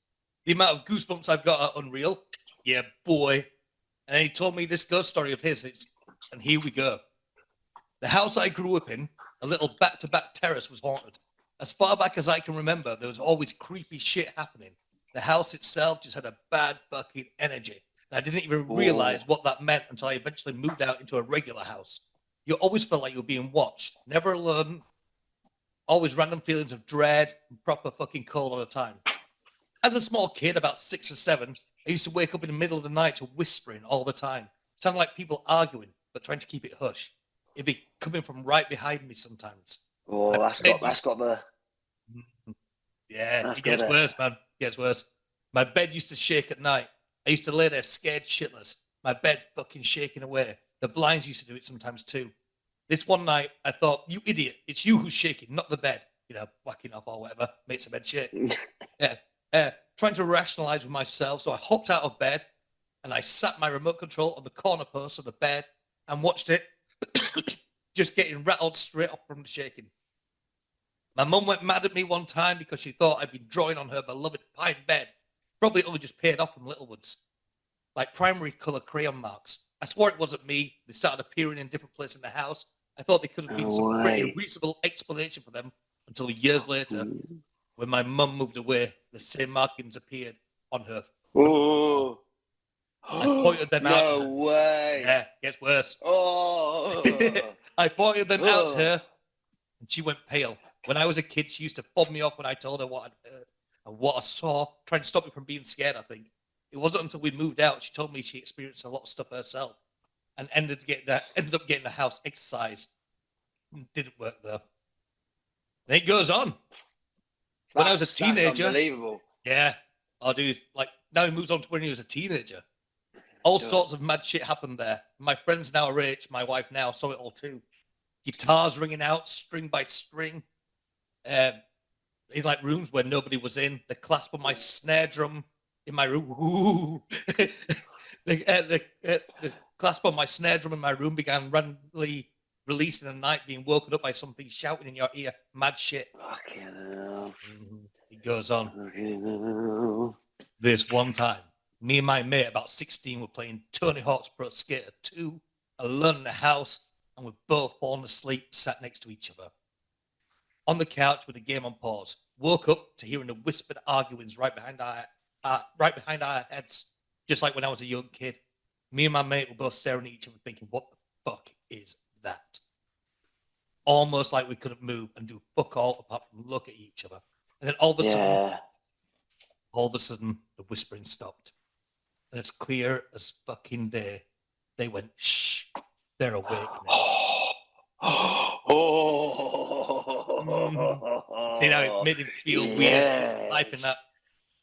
The amount of goosebumps I've got are unreal. Yeah, boy. And he told me this ghost story of his. And here we go. The house I grew up in, a little back-to-back terrace, was haunted. As far back as I can remember, there was always creepy shit happening. The house itself just had a bad fucking energy. And I didn't even realize what that meant until I eventually moved out into a regular house. You always felt like you were being watched, never alone, always random feelings of dread and proper fucking cold all the time. As a small kid, about 6 or 7, I used to wake up in the middle of the night to whispering all the time. It sounded like people arguing, but trying to keep it hush. It'd be coming from right behind me sometimes. Oh, that's got the... Yeah, it gets worse, man. It gets worse. My bed used to shake at night. I used to lay there scared shitless. My bed fucking shaking away. The blinds used to do it sometimes too. This one night, I thought, you idiot, it's you who's shaking, not the bed. You know, whacking off or whatever, makes the bed shake. Trying to rationalize with myself, so I hopped out of bed and I sat my remote control on the corner post of the bed and watched it just getting rattled straight off from the shaking. My mum went mad at me one time because she thought I'd been drawing on her beloved pine bed. Probably only just paid off from Littlewoods. Like primary colour crayon marks. I swore it wasn't me. They started appearing in different places in the house. I thought there could have been some pretty reasonable explanation for them until years later, when my mum moved away, the same markings appeared on her. Oh. I pointed them out to her. No way. Yeah, gets worse. Oh. I pointed them out to her, and she went pale. When I was a kid, she used to fob me off when I told her what I'd heard and what I saw, trying to stop me from being scared, I think. It wasn't until we moved out she told me she experienced a lot of stuff herself and ended up getting the house exercised. Didn't work though. And it goes on. When I was a teenager. That's unbelievable. Yeah. Oh, dude. Like, now he moves on to when he was a teenager. All sorts of mad shit happened there. My friends now are rich. My wife now saw it all too. Guitars ringing out, string by string. In like rooms where nobody was in. The clasp of my snare drum in my room. Ooh. The clasp on my snare drum in my room began randomly releasing at night, being woken up by something shouting in your ear. Mad shit. Fucking hell. It goes on. Fucking hell. This one time, me and my mate, about 16, were playing Tony Hawk's Pro Skater 2 alone in the house, and we've both fallen asleep, sat next to each other. On the couch with the game on pause. Woke up to hearing the whispered arguings right behind our heads, just like when I was a young kid. Me and my mate were both staring at each other thinking, what the fuck is that? almost like we couldn't move and do fuck all apart from look at each other. And then all of a sudden, the whispering stopped. And it's clear as fucking day. They went, shh, they're awake now. See, now it made him feel weird just typing that.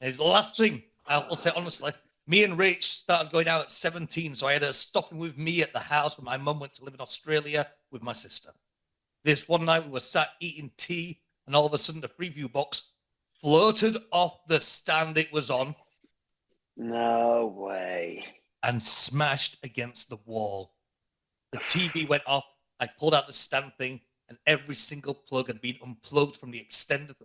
And it's the last thing, I'll say honestly, me and Rach started going out at 17, so I had her stopping with me at the house when my mum went to live in Australia with my sister. This one night we were sat eating tea, and all of a sudden the preview box floated off the stand it was on. No way. And smashed against the wall. The TV went off. I pulled out the stand thing, and every single plug had been unplugged from the extended.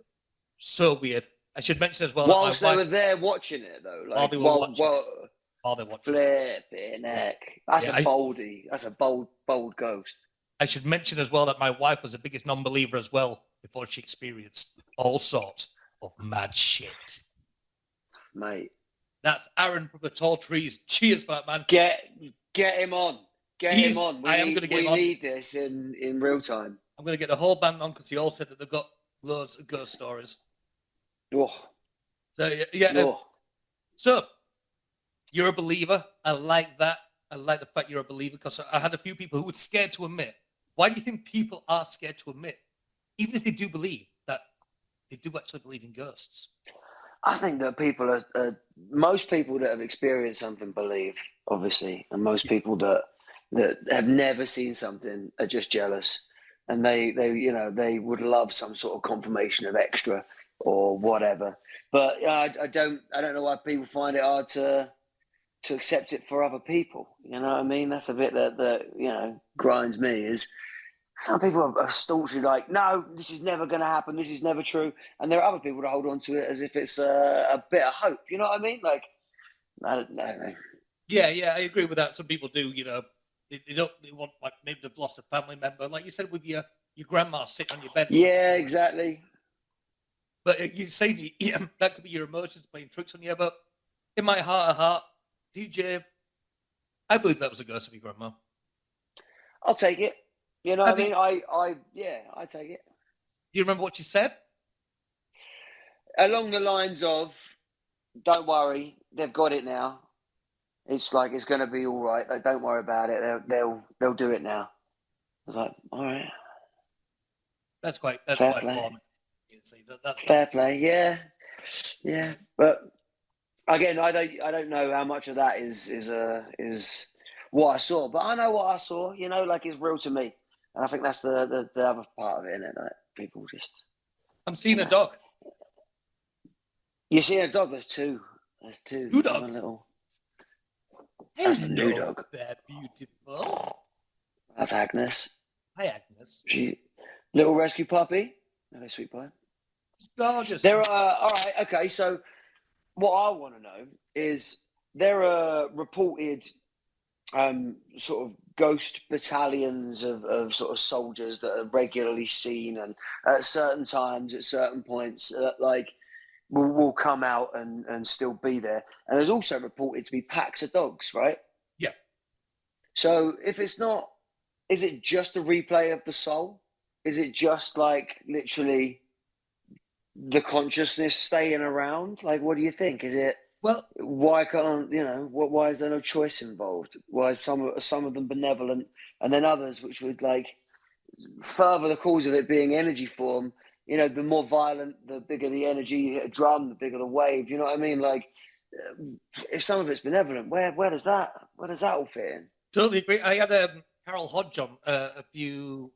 So weird. I should mention as well. Whilst they were there watching it, though, like, while they were watching. Flipping heck. That's a boldie. That's a bold ghost. I should mention as well that my wife was the biggest non-believer as well before she experienced all sorts of mad shit. Mate. That's Aaron from the Tall Trees. Cheers for that, man. Get him on. Get him on. We need this in real time. I'm going to get the whole band on because they all said that they've got loads of ghost stories. Oh. So, yeah. So, you're a believer. I like that. I like the fact you're a believer because I had a few people who were scared to admit. Why do you think people are scared to admit, even if they do believe, that they do actually believe in ghosts? I think that people are most people that have experienced something believe, obviously, and most people that have never seen something are just jealous, and they would love some sort of confirmation of extra or whatever. But I don't know why people find it hard to accept it for other people. You know what I mean? That's a bit that grinds me. Is some people are staunchly like, no, this is never going to happen. This is never true. And there are other people that hold on to it as if it's a bit of hope. You know what I mean? Like, I don't know. Yeah, I agree with that. Some people do, they want, like, maybe they've lost a family member. Like you said, with your grandma sitting on your bed. Yeah, exactly. But you say that could be your emotions playing tricks on you. But in my heart of heart, DJ, I believe that was a ghost of your grandma. I'll take it. You know what I mean? I take it. Do you remember what she said? Along the lines of, don't worry, they've got it now. It's like, it's going to be all right. Like, don't worry about it. They'll do it now. I was like, all right. That's quite warm. That's fair play. Yeah. But again, I don't know how much of that is what I saw, but I know what I saw. Like, it's real to me, and I think that's the other part of it, isn't it? Like, people just. I'm seeing a dog. You see a dog? There's two. There's two. Two dogs. That's a new dog. They're beautiful. That's Agnes. Hi, Agnes. Little rescue puppy. Hello, sweet pie. Gorgeous. There are, all right, okay, so what I want to know is there are reported sort of ghost battalions of sort of soldiers that are regularly seen, and at certain times, at certain points, will come out and still be there. And there's also reported to be packs of dogs, right? Yeah. So if it's not, is it just a replay of the soul? Is it just like literally the consciousness staying around? Like, what do you think? Is it? Well, why can't why is there no choice involved? Why is some of them benevolent, and then others which would like further the cause of it being energy form? The more violent, the bigger the energy. You hit a drum, the bigger the wave. You know what I mean? Like, if some of it's benevolent, where does that all fit in? Totally agree. I had Carol Hodge on a few,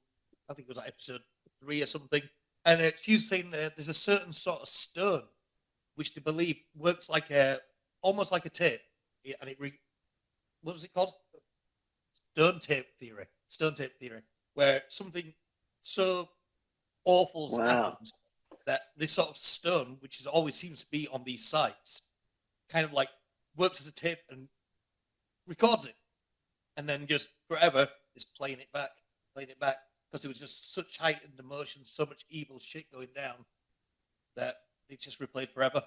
I think it was like episode 3 or something, and she was saying there's a certain sort of stone which they believe works like almost like a tape, and what was it called? Stone tape theory, where something so awful's happened that this sort of stone, which always seems to be on these sites, kind of like works as a tape and records it, and then just forever is playing it back, because it was just such heightened emotion, so much evil shit going down that it's just replayed forever.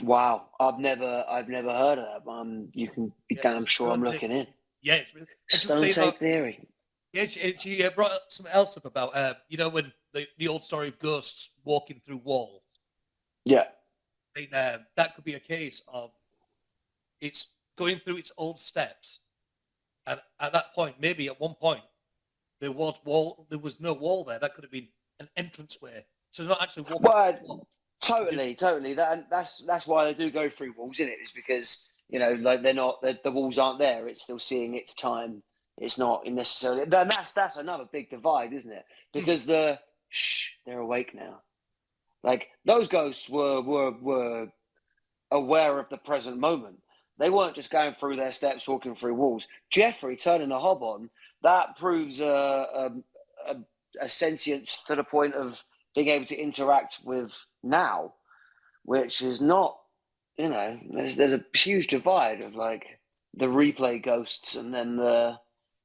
Wow, I've never heard of that. You can be damn sure I'm looking in. Yeah, it's really stone tape theory. Yeah, she brought up something else up about you know, when the old story of ghosts walking through walls. Yeah. I think, that could be a case of it's going through its old steps, and at that point, maybe at one point, there was no wall there. That could have been an entranceway. So they're not actually walking Well, through the wall. totally. That's why they do go through walls, isn't it? It's because like the walls aren't there. It's still seeing its time. It's not necessarily. Then that's another big divide, isn't it? Because they're awake now. Like those ghosts were aware of the present moment. They weren't just going through their steps, walking through walls. Jeffrey turning a hob on, that proves a sentience to the point of being able to interact with now, which is not, there's a huge divide of like the replay ghosts and then the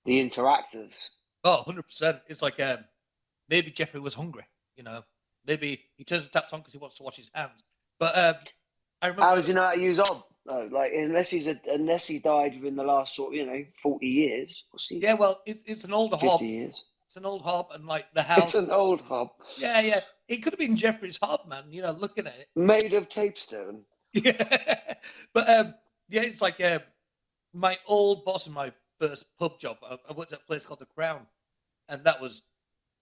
interactives. Oh, 100%. It's like maybe Jeffrey was hungry, Maybe he turns the taps on because he wants to wash his hands. But I remember. How does he know how to use Ob? No, like unless he's died within the last 40 years. Yeah, well, it's an old 50 hob. years. It's an old hob, and like the house. It's an old hob. Yeah. It could have been Jeffrey's hob, man. Looking at it. Made of tapestone. Yeah, but yeah, it's like my old boss in my first pub job. I worked at a place called the Crown, and that was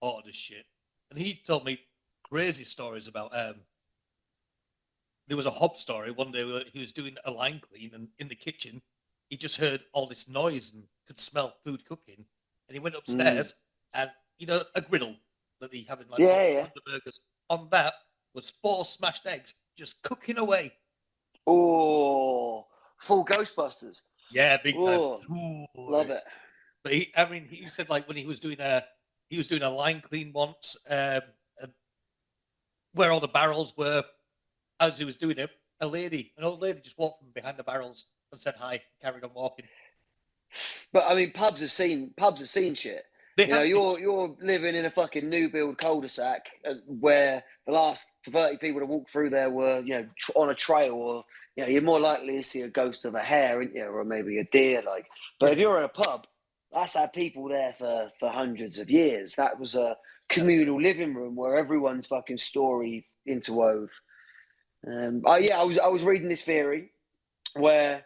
odd as shit. And he told me crazy stories about. There was a hob story one day where he was doing a line clean, and in the kitchen, he just heard all this noise and could smell food cooking. And he went upstairs, and a griddle that he having like Yeah. the burgers. On that was 4 smashed eggs just cooking away. Oh, full Ghostbusters. Yeah, big time. Ooh, love it. But he said like when he was doing a line clean once, where all the barrels were, as he was doing it, an old lady just walked from behind the barrels and said hi, and carried on walking. But I mean, pubs have seen shit. You're living in a fucking new build cul-de-sac where the last 30 people to walk through there were, on a trail, or you're more likely to see a ghost of a hare, aren't you, or maybe a deer. But if you're in a pub, that's had people there for hundreds of years. That was a communal living room where everyone's fucking story interwove. I was reading this theory where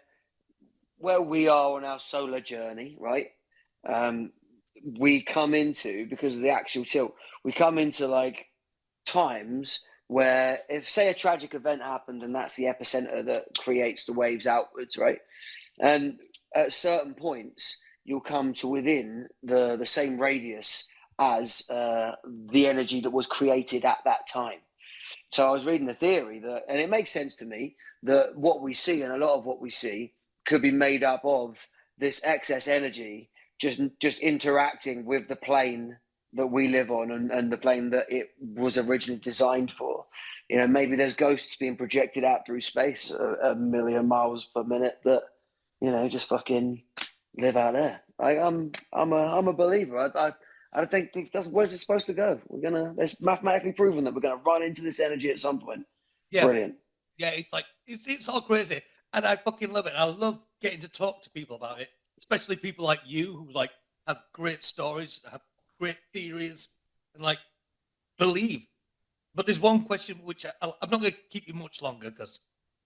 we are on our solar journey, right? We come into, because of the axial tilt, we come into like times where if say a tragic event happened and that's the epicenter that creates the waves outwards, right? And at certain points you'll come to within the same radius as the energy that was created at that time. So I was reading the theory and it makes sense to me, that what we see, and a lot of what we see, could be made up of this excess energy just interacting with the plane that we live on and the plane that it was originally designed for. Maybe there's ghosts being projected out through space a million miles per minute that, just fucking live out there. I'm a believer. I don't think where's it supposed to go? It's mathematically proven that we're gonna run into this energy at some point. Yeah. Brilliant. Yeah, it's like it's all crazy, and I fucking love it. I love getting to talk to people about it, especially people like you who like have great stories, have great theories, and like believe. But there's one question which I'm not going to keep you much longer because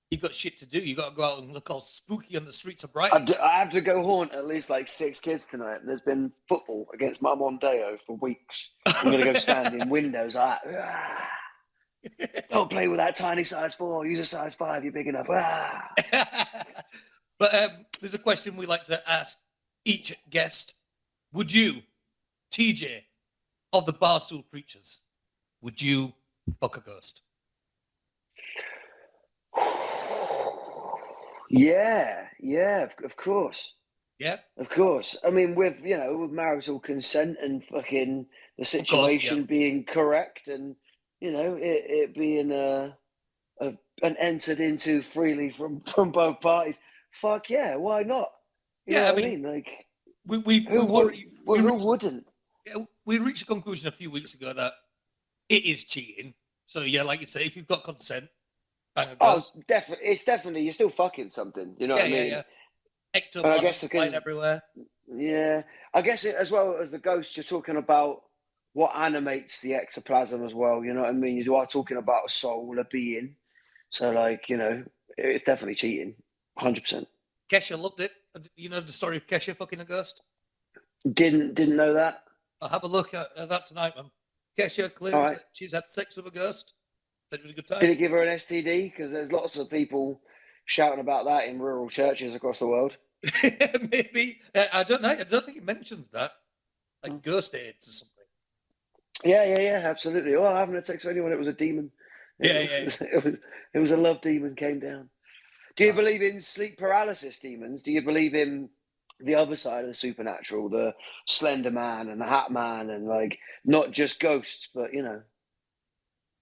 you've got shit to do. You got to go out and look all spooky on the streets of Brighton. I have to go haunt at least like 6 kids tonight. There's been football against Mum on Deo for weeks. I'm going to go stand in windows like, don't play with that tiny size 4. Use a size 5. You're big enough. But there's a question we like to ask each guest. Would you, TJ, of the Barstool Preachers, would you fuck a ghost? Yeah, of course. Yeah, of course. I mean, with marital consent and fucking the situation being correct, and it being an entered into freely from both parties. Fuck yeah, why not? You know what I mean? Like, who wouldn't? Yeah, we reached a conclusion a few weeks ago that it is cheating. So yeah, like you say, if you've got consent. It's definitely you're still fucking something. You know what I mean? Yeah. And I guess because everywhere. Yeah, I guess it, as well as the ghost, you're talking about what animates the ectoplasm as well. You know what I mean? You are talking about a soul, a being. So, like, you know, it's definitely cheating, 100%. Kesha loved it. You know the story of Kesha fucking a ghost? Didn't know that. I'll have a look at that tonight, man. Kesha claims All right. that she's had sex with a ghost. That it was a good time. Did it give her an STD? Because there's lots of people shouting about that in rural churches across the world. Maybe. I don't know. I don't think it mentions that. Like ghost AIDS or something. Yeah, absolutely. Oh, I haven't had sex with anyone. It was a demon. Yeah. It was a love demon came down. Do you believe in sleep paralysis demons? Do you believe in the other side of the supernatural, the Slender Man and the Hat Man, and like not just ghosts, but you know,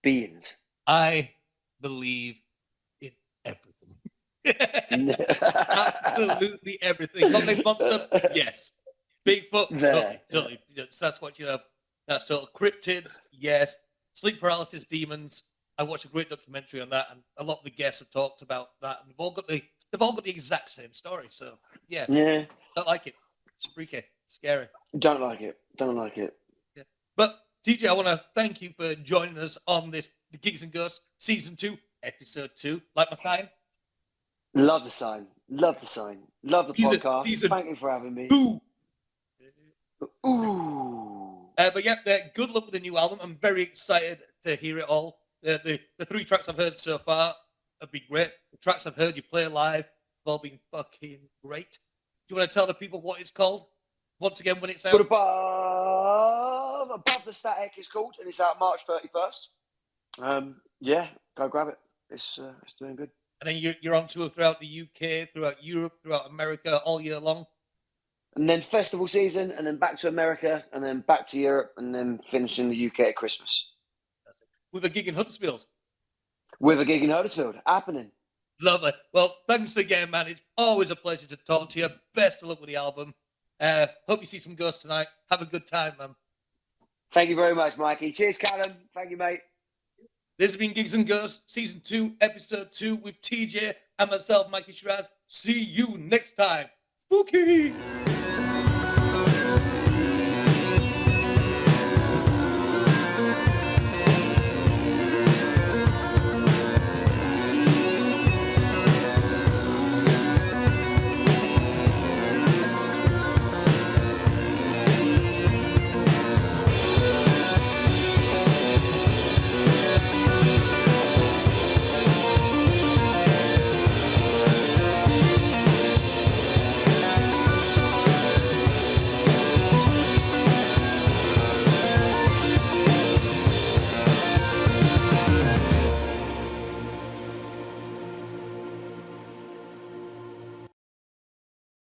beings? I believe in everything. Absolutely everything. Loch Ness Monster? Yes. Bigfoot? There. Totally. That's what, you know, that's total. Cryptids? Yes. Sleep paralysis demons? I watched a great documentary on that, and a lot of the guests have talked about that, and they've all got the exact same story. So yeah, don't like it. It's freaky, scary. Don't like it. Yeah. But TJ, I want to thank you for joining us on this The Gigs and Ghosts Season 2, Episode 2. Like my sign? Love the sign. Love the podcast. Thank you for having me. Boo! Ooh. But yeah, good luck with the new album. I'm very excited to hear it all. The 3 tracks I've heard so far have been great. The tracks I've heard you play live have all been fucking great. Do you want to tell the people what it's called? Once again, when it's out? But above the static is called, and it's out March 31st. Yeah, go grab it. It's doing good. And then you're on tour throughout the UK, throughout Europe, throughout America, all year long. And then festival season, and then back to America, and then back to Europe, and then finish in the UK at Christmas. With a gig in Huddersfield. With a gig in Huddersfield happening. Lovely. Well, thanks again, man. It's always a pleasure to talk to you. Best of luck with the album. Hope you see some ghosts tonight. Have a good time, man. Thank you very much, Mikey. Cheers, Callum. Thank you, mate. This has been Gigs and Ghosts, Season 2, Episode 2 with TJ and myself, Mikey Shiraz. See you next time. Spooky!